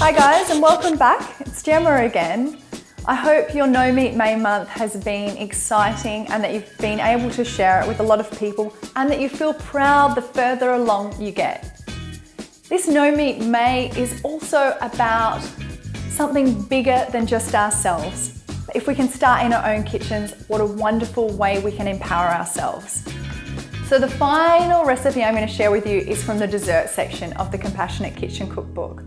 Hi guys, and welcome back. It's Gemma again. I hope your No Meat May month has been exciting and that you've been able to share it with a lot of people and that you feel proud the further along you get. This No Meat May is also about something bigger than just ourselves. If we can start in our own kitchens, what a wonderful way we can empower ourselves. So the final recipe I'm going to share with you is from the dessert section of the Compassionate Kitchen cookbook,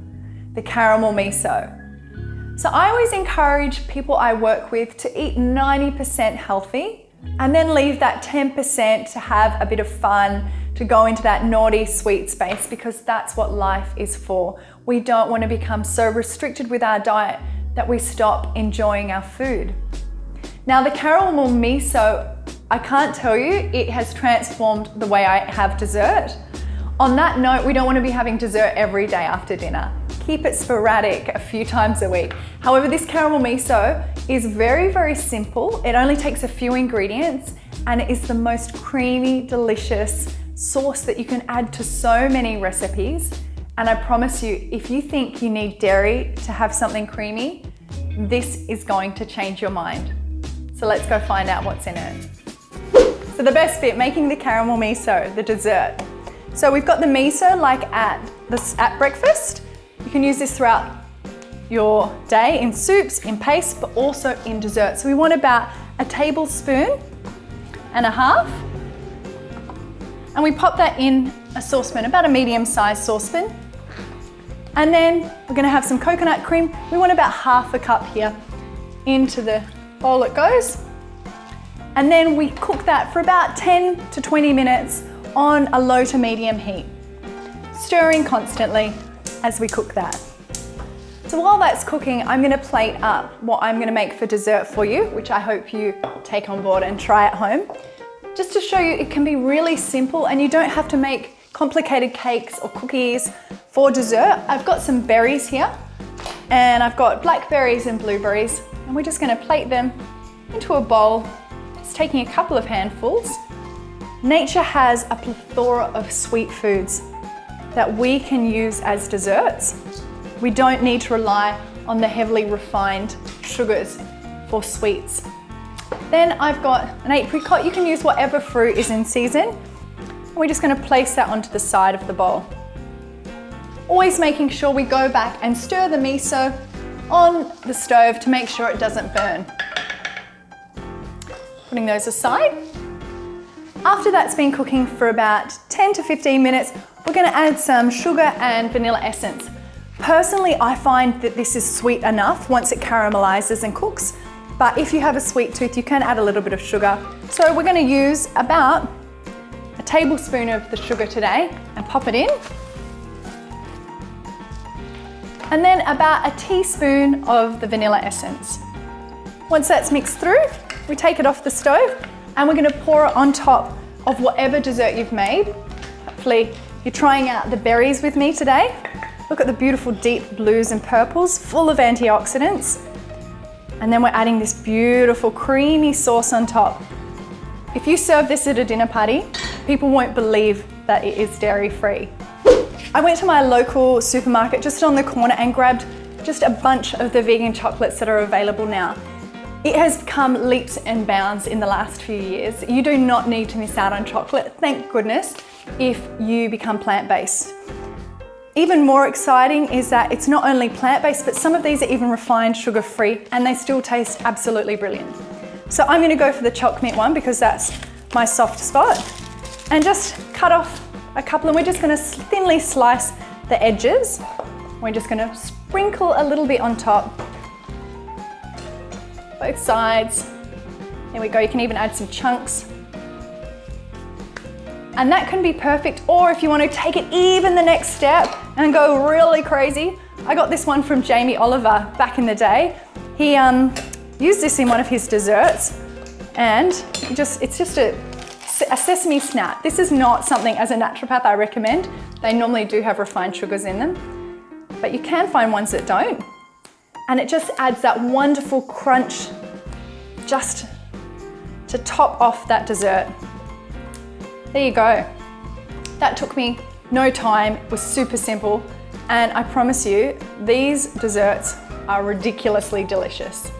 the caramel miso. So I always encourage people I work with to eat 90% healthy and then leave that 10% to have a bit of fun, to go into that naughty sweet space, because that's what life is for. We don't want to become so restricted with our diet that we stop enjoying our food. Now the caramel miso, I can't tell you, it has transformed the way I have dessert. On that note, we don't want to be having dessert every day after dinner. Keep it sporadic a few times a week. However, this caramel miso is very, very simple. It only takes a few ingredients and it is the most creamy, delicious sauce that you can add to so many recipes. And I promise you, if you think you need dairy to have something creamy, this is going to change your mind. So let's go find out what's in it. So the best bit, making the caramel miso, the dessert. So we've got the miso like at breakfast. You can use this throughout your day in soups, in paste, but also in dessert. So we want about a tablespoon and a half. And we pop that in a saucepan, about a medium-sized saucepan. And then we're gonna have some coconut cream. We want about half a cup here. Into the bowl it goes. And then we cook that for about 10 to 20 minutes on a low to medium heat, stirring constantly as we cook that. So while that's cooking, I'm gonna plate up what I'm gonna make for dessert for you, which I hope you take on board and try at home. Just to show you, it can be really simple and you don't have to make complicated cakes or cookies for dessert. I've got some berries here and I've got blackberries and blueberries, and we're just gonna plate them into a bowl, just taking a couple of handfuls. Nature has a plethora of sweet foods that we can use as desserts. We don't need to rely on the heavily refined sugars for sweets. Then I've got an apricot. You can use whatever fruit is in season. And we're just gonna place that onto the side of the bowl. Always making sure we go back and stir the miso on the stove to make sure it doesn't burn. Putting those aside. After that's been cooking for about 10 to 15 minutes, we're gonna add some sugar and vanilla essence. Personally, I find that this is sweet enough once it caramelizes and cooks, but if you have a sweet tooth, you can add a little bit of sugar. So we're gonna use about a tablespoon of the sugar today and pop it in. And then about a teaspoon of the vanilla essence. Once that's mixed through, we take it off the stove and we're gonna pour it on top of whatever dessert you've made. Hopefully you're trying out the berries with me today. Look at the beautiful deep blues and purples, full of antioxidants. And then we're adding this beautiful creamy sauce on top. If you serve this at a dinner party, people won't believe that it is dairy-free. I went to my local supermarket just on the corner and grabbed just a bunch of the vegan chocolates that are available now. It has come leaps and bounds in the last few years. You do not need to miss out on chocolate, thank goodness, if you become plant-based. Even more exciting is that it's not only plant-based, but some of these are even refined sugar-free and they still taste absolutely brilliant. So I'm gonna go for the choc mint one because that's my soft spot. And just cut off a couple, and we're just gonna thinly slice the edges. We're just gonna sprinkle a little bit on top. Both sides. There we go, you can even add some chunks. And that can be perfect, or if you want to take it even the next step and go really crazy. I got this one from Jamie Oliver back in the day. He used this in one of his desserts, and it's just a sesame snap. This is not something as a naturopath I recommend. They normally do have refined sugars in them, but you can find ones that don't. And it just adds that wonderful crunch just to top off that dessert. There you go. That took me no time, it was super simple, And I promise you, these desserts are ridiculously delicious.